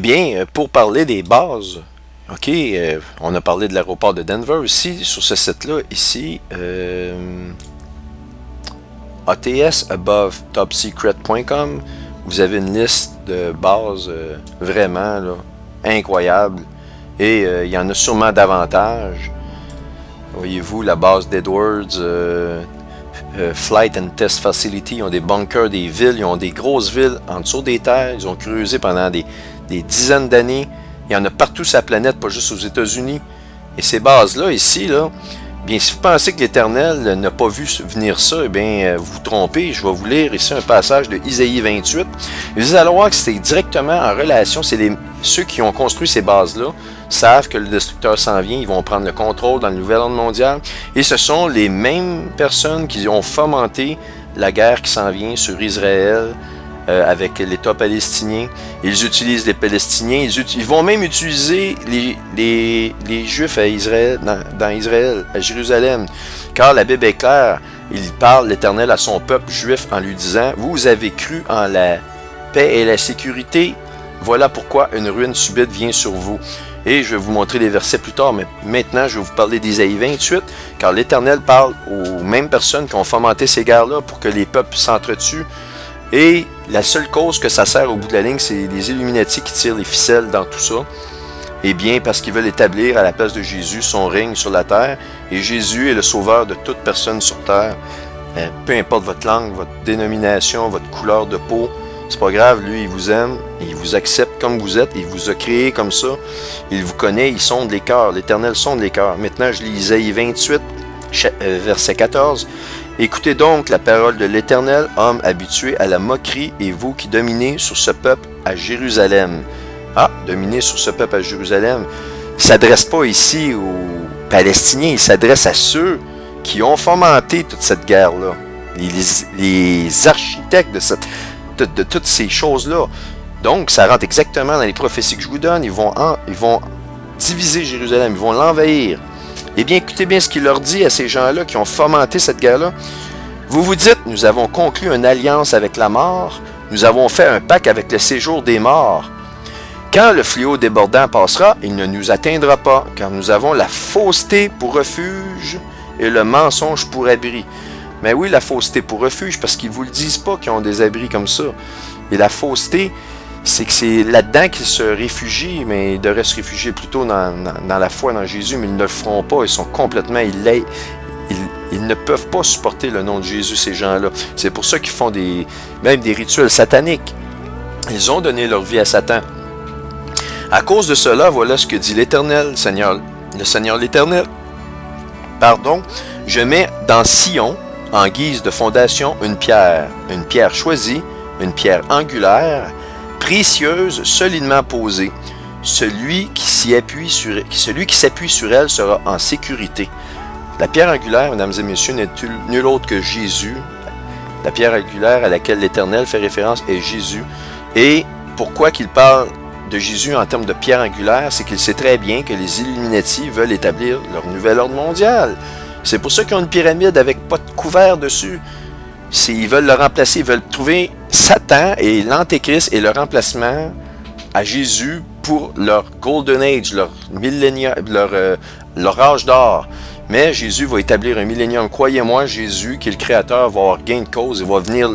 Bien, pour parler des bases, ok, on a parlé de l'aéroport de Denver ici, sur ce site-là, ici, ATS, above topsecret.com, vous avez une liste de bases vraiment là, incroyable, et il y en a sûrement davantage. Voyez-vous, la base d'Edwards, Flight and Test Facility, ils ont des bunkers, des villes, ils ont des grosses villes en dessous des terres, ils ont creusé pendant des dizaines d'années. Il y en a partout sur la planète, pas juste aux États-Unis. Et ces bases-là, ici, là, bien, si vous pensez que l'Éternel n'a pas vu venir ça, eh bien, vous vous trompez. Je vais vous lire ici un passage de Isaïe 28. Et vous allez voir que c'est directement en relation, ceux qui ont construit ces bases-là savent que le destructeur s'en vient, ils vont prendre le contrôle dans le nouvel ordre mondial. Et ce sont les mêmes personnes qui ont fomenté la guerre qui s'en vient sur Israël, avec l'État palestinien. Ils utilisent les Palestiniens, ils vont même utiliser les Juifs à Israël, dans Israël, à Jérusalem. Car la Bible est claire, il parle l'Éternel à son peuple juif en lui disant, vous avez cru en la paix et la sécurité, voilà pourquoi une ruine subite vient sur vous. Et je vais vous montrer les versets plus tard, mais maintenant je vais vous parler d'Isaïe 28, car l'Éternel parle aux mêmes personnes qui ont fomenté ces guerres-là pour que les peuples s'entretuent. Et la seule cause que ça sert au bout de la ligne, c'est les Illuminati qui tirent les ficelles dans tout ça. Eh bien, parce qu'ils veulent établir à la place de Jésus son règne sur la terre. Et Jésus est le sauveur de toute personne sur terre. Peu importe votre langue, votre dénomination, votre couleur de peau, c'est pas grave, lui, il vous aime, il vous accepte comme vous êtes, il vous a créé comme ça. Il vous connaît, il sonde les cœurs, l'Éternel sonde les cœurs. Maintenant, je lis Isaïe 28, verset 14. Écoutez donc la parole de l'Éternel, homme habitué à la moquerie, et vous qui dominez sur ce peuple à Jérusalem. Ah, dominer sur ce peuple à Jérusalem. Il ne s'adresse pas ici aux Palestiniens, il s'adresse à ceux qui ont fomenté toute cette guerre-là. Les architectes de toutes ces choses-là. Donc, ça rentre exactement dans les prophéties que je vous donne. Ils vont diviser Jérusalem, ils vont l'envahir. Eh bien, écoutez bien ce qu'il leur dit à ces gens-là qui ont fomenté cette guerre-là. Vous vous dites, nous avons conclu une alliance avec la mort, nous avons fait un pacte avec le séjour des morts. Quand le fléau débordant passera, il ne nous atteindra pas, car nous avons la fausseté pour refuge et le mensonge pour abri. Mais oui, la fausseté pour refuge, parce qu'ils ne vous le disent pas qu'ils ont des abris comme ça. Et la fausseté, c'est que c'est là-dedans qu'ils se réfugient, mais ils devraient se réfugier plutôt dans la foi dans Jésus, mais ils ne le feront pas, ils sont complètement, ils ne peuvent pas supporter le nom de Jésus, ces gens-là. C'est pour ça qu'ils font même des rituels sataniques. Ils ont donné leur vie à Satan. À cause de cela, voilà ce que dit l'Éternel, le Seigneur l'Éternel. Pardon, je mets dans Sion, en guise de fondation, une pierre choisie, une pierre angulaire, précieuse, solidement posée. Celui qui s'appuie sur elle sera en sécurité. La pierre angulaire, mesdames et messieurs, n'est nul autre que Jésus. La pierre angulaire à laquelle l'Éternel fait référence est Jésus. Et pourquoi qu'il parle de Jésus en termes de pierre angulaire, c'est qu'il sait très bien que les Illuminati veulent établir leur nouvel ordre mondial. C'est pour ça qu'ils ont une pyramide avec pas de couvert dessus. Ils veulent le remplacer, ils veulent trouver Satan et l'Antéchrist et le remplacement à Jésus pour leur Golden Age, leur millénium, leur âge d'or. Mais Jésus va établir un millénium. Croyez-moi, Jésus, qui est le Créateur, va avoir gain de cause et va venir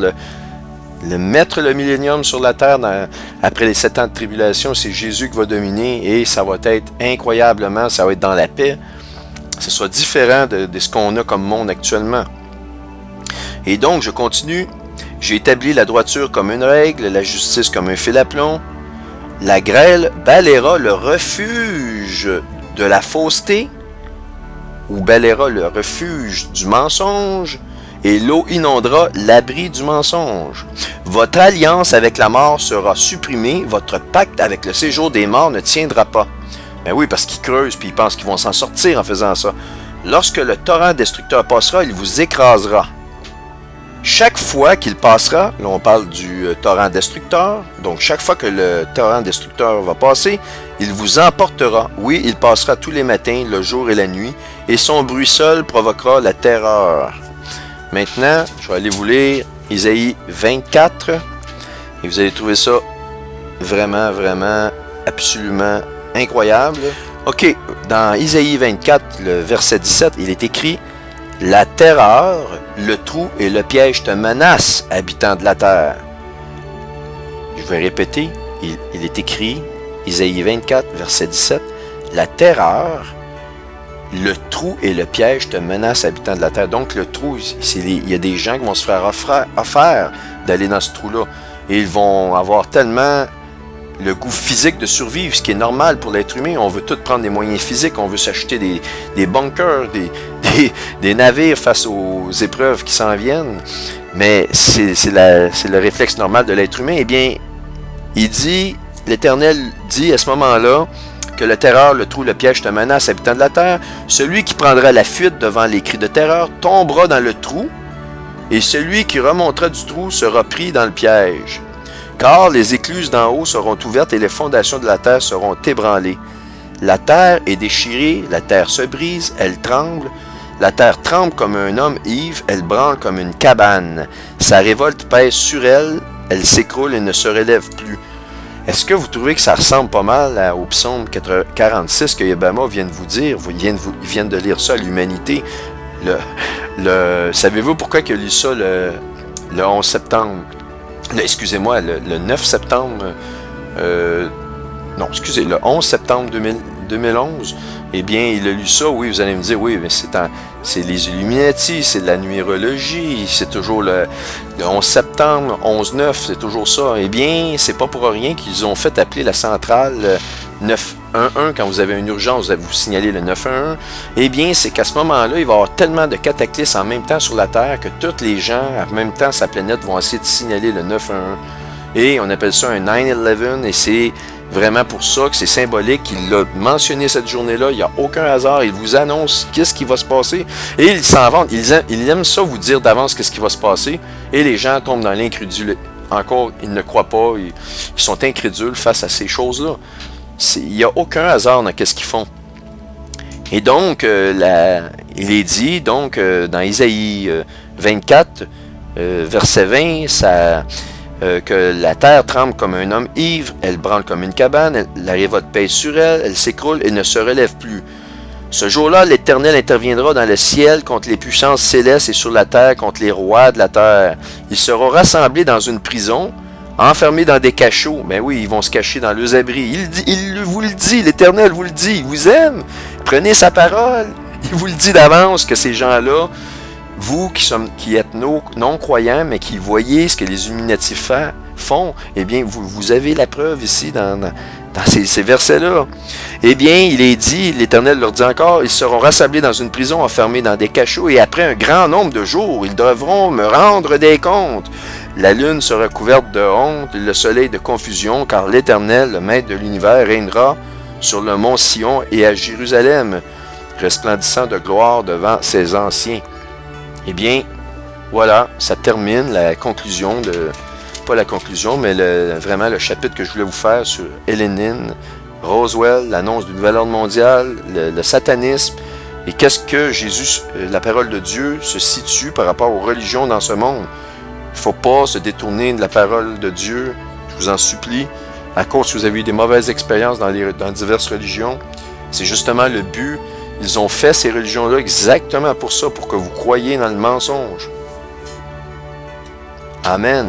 mettre le millénium sur la terre après les 7 ans de tribulation. C'est Jésus qui va dominer et ça va être incroyablement, ça va être dans la paix. Ce sera différent de ce qu'on a comme monde actuellement. Et donc, je continue. J'ai établi la droiture comme une règle, la justice comme un fil à plomb. La grêle balayera le refuge de la fausseté, ou balayera le refuge du mensonge, et l'eau inondera l'abri du mensonge. Votre alliance avec la mort sera supprimée, votre pacte avec le séjour des morts ne tiendra pas. Ben oui, parce qu'ils creusent, puis ils pensent qu'ils vont s'en sortir en faisant ça. Lorsque le torrent destructeur passera, il vous écrasera. Chaque fois qu'il passera, là on parle du torrent destructeur, donc chaque fois que le torrent destructeur va passer, il vous emportera. Oui, il passera tous les matins, le jour et la nuit, et son bruit seul provoquera la terreur. Maintenant, je vais aller vous lire Isaïe 24, et vous allez trouver ça vraiment, vraiment absolument incroyable. OK, dans Isaïe 24, le verset 17, il est écrit « La terreur, le trou et le piège te menacent, habitants de la terre. » Je vais répéter, il est écrit, Isaïe 24, verset 17, « La terreur, le trou et le piège te menacent, habitants de la terre. » Donc le trou, il y a des gens qui vont se faire offert d'aller dans ce trou-là. Et ils vont avoir tellement le goût physique de survivre, ce qui est normal pour l'être humain. On veut tous prendre des moyens physiques, on veut s'acheter des bunkers, des navires face aux épreuves qui s'en viennent. Mais c'est le réflexe normal de l'être humain. Eh bien, l'Éternel dit à ce moment-là, que le terreur, le trou, le piège te menace, habitants de la terre. Celui qui prendra la fuite devant les cris de terreur tombera dans le trou, et celui qui remontera du trou sera pris dans le piège. Car les écluses d'en haut seront ouvertes et les fondations de la terre seront ébranlées. La terre est déchirée, la terre se brise, elle tremble. La terre tremble comme un homme ivre, elle branle comme une cabane. Sa révolte pèse sur elle, elle s'écroule et ne se relève plus. Est-ce que vous trouvez que ça ressemble pas mal au psaume 46 que Yabama vient de vous dire? Ils viennent de lire ça à l'humanité. Savez-vous pourquoi il a lu ça le 11 septembre? Excusez-moi, le 9 septembre... non, excusez, le 11 septembre 2011. Eh bien, il a lu ça, oui, vous allez me dire, oui, mais c'est les Illuminati, c'est de la numérologie, c'est toujours le 11 septembre, 11-9, c'est toujours ça. Eh bien, c'est pas pour rien qu'ils ont fait appeler la centrale 911 quand vous avez une urgence, vous signalez le 911. Eh bien, c'est qu'à ce moment-là, il va y avoir tellement de cataclysmes en même temps sur la Terre que tous les gens, en même temps, sa planète, vont essayer de signaler le 911. Et on appelle ça un 9/11 et c'est vraiment pour ça que c'est symbolique. Il l'a mentionné cette journée-là. Il n'y a aucun hasard. Il vous annonce qu'est-ce qui va se passer. Et il s'en vante. Il aime ça vous dire d'avance qu'est-ce qui va se passer. Et les gens tombent dans l'incrédulité. Encore, ils ne croient pas. Ils sont incrédules face à ces choses-là. Il n'y a aucun hasard dans qu'est-ce qu'ils font. Et donc, il est dit, donc, dans Isaïe 24, verset 20, que la terre tremble comme un homme ivre, elle branle comme une cabane, la révolte pèse sur elle, elle s'écroule et ne se relève plus. Ce jour-là, l'Éternel interviendra dans le ciel contre les puissances célestes et sur la terre contre les rois de la terre. Ils seront rassemblés dans une prison, enfermés dans des cachots. Ben oui, ils vont se cacher dans leurs abris. Il vous le dit, l'Éternel vous le dit, il vous aime. Prenez sa parole. Il vous le dit d'avance que ces gens-là, vous qui êtes non-croyants, mais qui voyez ce que les Illuminati font, eh bien, vous avez la preuve ici dans ces versets-là. Eh bien, il est dit, l'Éternel leur dit encore, ils seront rassemblés dans une prison, enfermés dans des cachots, et après un grand nombre de jours, ils devront me rendre des comptes. La lune sera couverte de honte, et le soleil de confusion, car l'Éternel, le maître de l'univers, régnera sur le mont Sion et à Jérusalem, resplendissant de gloire devant ses anciens. Eh bien, voilà, ça termine la conclusion pas la conclusion, mais vraiment le chapitre que je voulais vous faire sur Lénine, Roswell, l'annonce du nouvel ordre mondial, le satanisme, et qu'est-ce que Jésus, la parole de Dieu, se situe par rapport aux religions dans ce monde. Il ne faut pas se détourner de la parole de Dieu, je vous en supplie, à cause que vous avez eu des mauvaises expériences dans diverses religions. C'est justement le but. Ils ont fait ces religions-là exactement pour ça, pour que vous croyiez dans le mensonge. Amen.